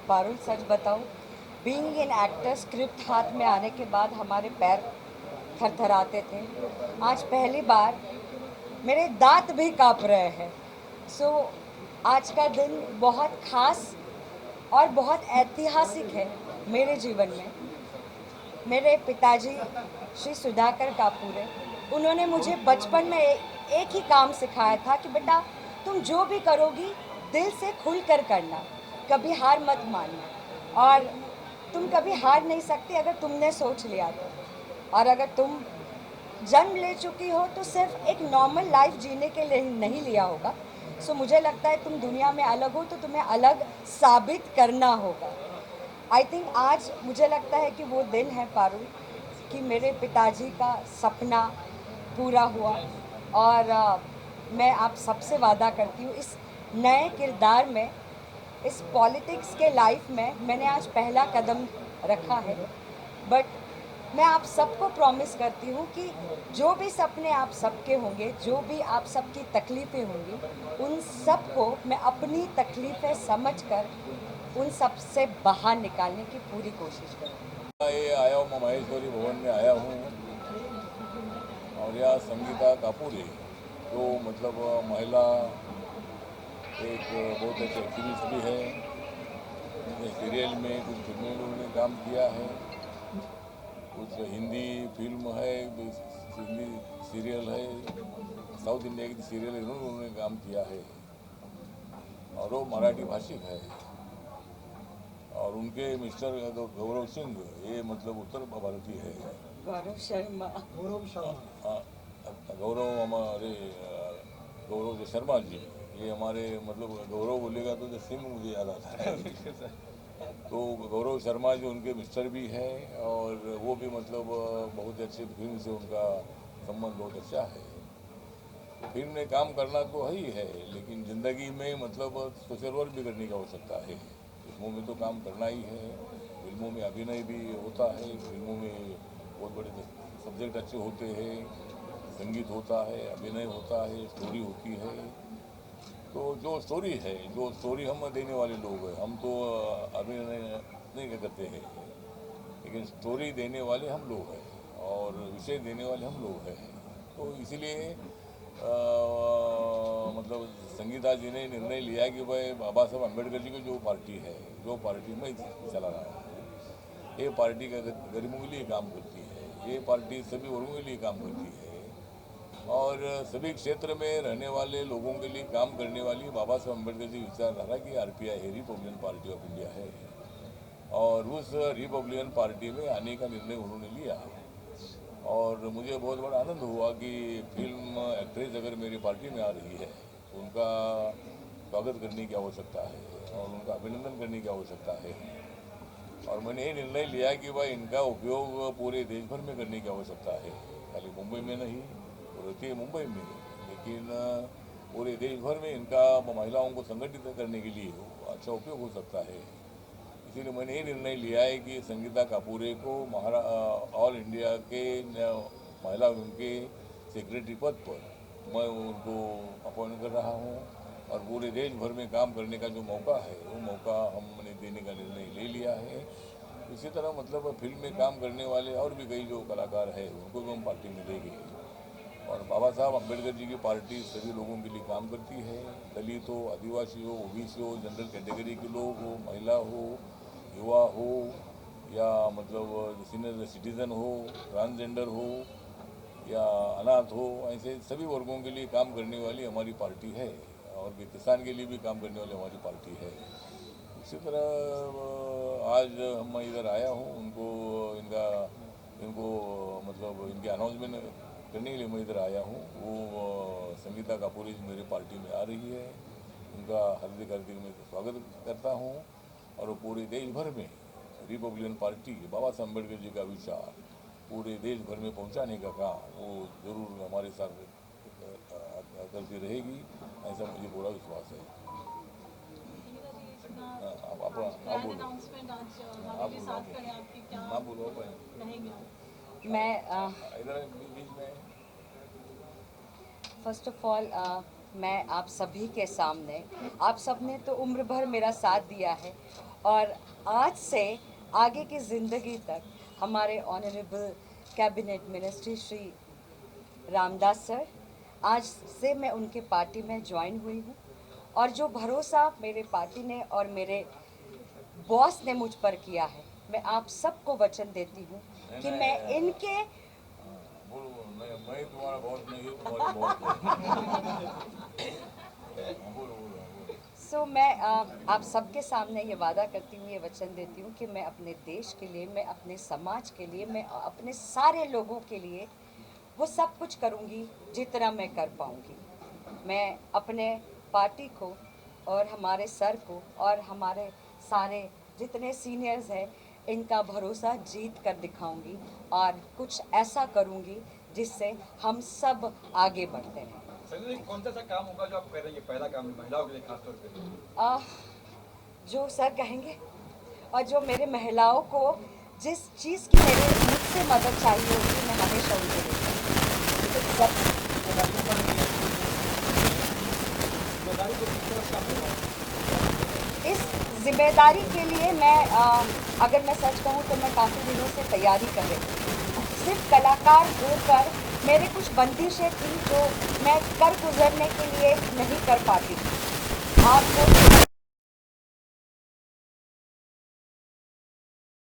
पारुल, सच बताऊं, being an actor, script हाथ में आने के बाद हमारे पैर थरथराते थे। आज पहली बार मेरे दांत भी काँप रहे हैं। आज का दिन बहुत खास और बहुत ऐतिहासिक है मेरे जीवन में। मेरे पिताजी श्री सुधाकर कापूरे, उन्होंने मुझे बचपन में एक ही काम सिखाया था कि बेटा, तुम जो भी करोगी दिल से खुल कर करना, कभी हार मत मानना, और तुम कभी हार नहीं सकती अगर तुमने सोच लिया तो। और अगर तुम जन्म ले चुकी हो तो सिर्फ एक नॉर्मल लाइफ जीने के लिए नहीं लिया होगा। मुझे लगता है तुम दुनिया में अलग हो तो तुम्हें अलग साबित करना होगा। आई थिंक आज मुझे लगता है कि वो दिन है पारुल, कि मेरे पिताजी का सपना पूरा हुआ। और मैं आप सबसे वादा करती हूँ, इस नए किरदार में, इस पॉलिटिक्स के लाइफ में मैंने आज पहला कदम रखा है। बट मैं आप सबको प्रॉमिस करती हूँ कि जो भी सपने आप सबके होंगे, जो भी आप सबकी तकलीफ़ें होंगी, उन सब को मैं अपनी तकलीफ़ें समझकर उन सब से बाहर निकालने की पूरी कोशिश करूँगी। ये आया हूँ, मैं महेश्वरी भवन में आया हूँ, और यहाँ संगीता कापूरे जो मतलब महिला एक बहुत अच्छी एक्टिविस्ट भी है। सीरियल में, कुछ फिल्मों में उन्होंने काम किया है, कुछ हिंदी फिल्म है, हिंदी सीरियल है, साउथ इंडिया की सीरियल उन्होंने काम किया है, और वो मराठी भाषिक है। और उनके मिस्टर गौरव सिंह, ये मतलब उत्तर भारतीय है। गौरव हमारे गौरव शर्मा जी, ये हमारे मतलब गौरव बोलेगा तो सिंह मुझे याद आता है। तो गौरव शर्मा जी उनके मिस्टर भी हैं, और वो भी मतलब बहुत अच्छी फिल्म से उनका संबंध बहुत अच्छा है। फिल्म में काम करना तो है ही है, लेकिन ज़िंदगी में मतलब सोशल वर्क भी करने की आवश्यकता है। फिल्मों में तो काम करना ही है, फिल्मों में अभिनय भी होता है, फिल्मों में बहुत बड़े सब्जेक्ट अच्छे होते हैं, संगीत होता है, अभिनय होता है, स्टोरी होती है। तो जो स्टोरी हम देने वाले लोग हैं, हम तो अभिनय नहीं करते हैं, लेकिन स्टोरी देने वाले हम लोग हैं और विषय देने वाले हम लोग हैं। तो इसलिए मतलब संगीता जी ने निर्णय लिया कि भाई बाबा साहब अम्बेडकर जी की जो पार्टी है, जो पार्टी में चला रहा है, ये पार्टी का गरीबों के लिए काम करती है, ये पार्टी सभी वर्गों के लिए काम करती है, और सभी क्षेत्र में रहने वाले लोगों के लिए काम करने वाली बाबा साहब अम्बेडकर जी विचारधारा की आरपीआई है, रिपब्लिकन पार्टी ऑफ इंडिया है। और उस रिपब्लिकन पार्टी में आने का निर्णय उन्होंने लिया, और मुझे बहुत बड़ा आनंद हुआ कि फिल्म एक्ट्रेस अगर मेरी पार्टी में आ रही है तो उनका स्वागत करने की आवश्यकता है और उनका अभिनंदन करने की आवश्यकता है। और मैंने ये निर्णय लिया कि भाई इनका उपयोग पूरे देश भर में करने की आवश्यकता है, खाली मुंबई में नहीं, वो रहती है मुंबई में, लेकिन पूरे देश भर में इनका महिलाओं को संगठित करने के लिए अच्छा उपयोग हो सकता है। इसीलिए मैंने ये निर्णय लिया है कि संगीता कापूरे को ऑल इंडिया के महिला विंग के सेक्रेटरी पद पर मैं उनको अपॉइंट कर रहा हूँ और पूरे देश भर में काम करने का जो मौका है वो मौका हमने देने का निर्णय ले लिया है। इसी तरह मतलब फिल्म में काम करने वाले और भी कई जो कलाकार हैं उनको भी हम पार्टी में लेंगे। और बाबा साहब अम्बेडकर जी की पार्टी सभी लोगों के लिए काम करती है, दलित हो, आदिवासी हो, ओबीसी हो, जनरल कैटेगरी के लोग हो, महिला हो, युवा हो या मतलब सीनियर सिटीज़न हो, ट्रांसजेंडर हो या अनाथ हो, ऐसे सभी वर्गों के लिए काम करने वाली हमारी पार्टी है और किसान के लिए भी काम करने वाली हमारी पार्टी है। इसी तरह आज मैं इधर आया हूँ इनको मतलब इनके अनाउंसमेंट करने के लिए मैं इधर आया हूँ। वो संगीता कापूरे मेरी पार्टी में आ रही है, उनका हार्दिक मैं स्वागत करता हूँ और वो पूरे देश भर में रिपब्लिकन पार्टी बाबा साहब अम्बेडकर जी का विचार पूरे देश भर में पहुँचाने का काम वो जरूर हमारे साथ करती रहेगी, ऐसा मुझे पूरा विश्वास है। आप बोलो। मैं फर्स्ट ऑफ ऑल मैं आप सभी के सामने, आप सब ने तो उम्र भर मेरा साथ दिया है और आज से आगे की ज़िंदगी तक हमारे honourable cabinet ministry Shri Ramdas sir, आज से मैं उनके पार्टी में ज्वाइन हुई हूँ और जो भरोसा मेरे पार्टी ने और मेरे बॉस ने मुझ पर किया है, मैं आप सबको वचन देती हूँ कि मैं इनके मैं तुम्हारा बॉस नहीं हूँ, तुम्हारी बॉस सो मैं आप सबके सामने ये वादा करती हूँ, ये वचन देती हूँ कि मैं अपने देश के लिए, मैं अपने समाज के लिए, मैं अपने सारे लोगों के लिए वो सब कुछ करूँगी जितना मैं कर पाऊँगी। मैं अपने पार्टी को और हमारे सर को और हमारे सारे जितने सीनियर्स हैं इनका भरोसा जीत कर दिखाऊंगी और कुछ ऐसा करूंगी जिससे हम सब आगे बढ़ते हैं। कौन सा काम होगा जो आप कर रही है, पहला काम महिलाओं के लिए खासतौर पे? जो सर कहेंगे और जो मेरे महिलाओं को जिस चीज़ की मुझसे मदद चाहिए होगी मैं हमेशा उनको इस जिम्मेदारी के लिए मैं अगर मैं सच कहूँ तो मैं काफ़ी दिनों से तैयारी कर रही थी। सिर्फ कलाकार होकर मेरे कुछ बंदिशें थी जो मैं कर गुजरने के लिए नहीं कर पाती थी। आपको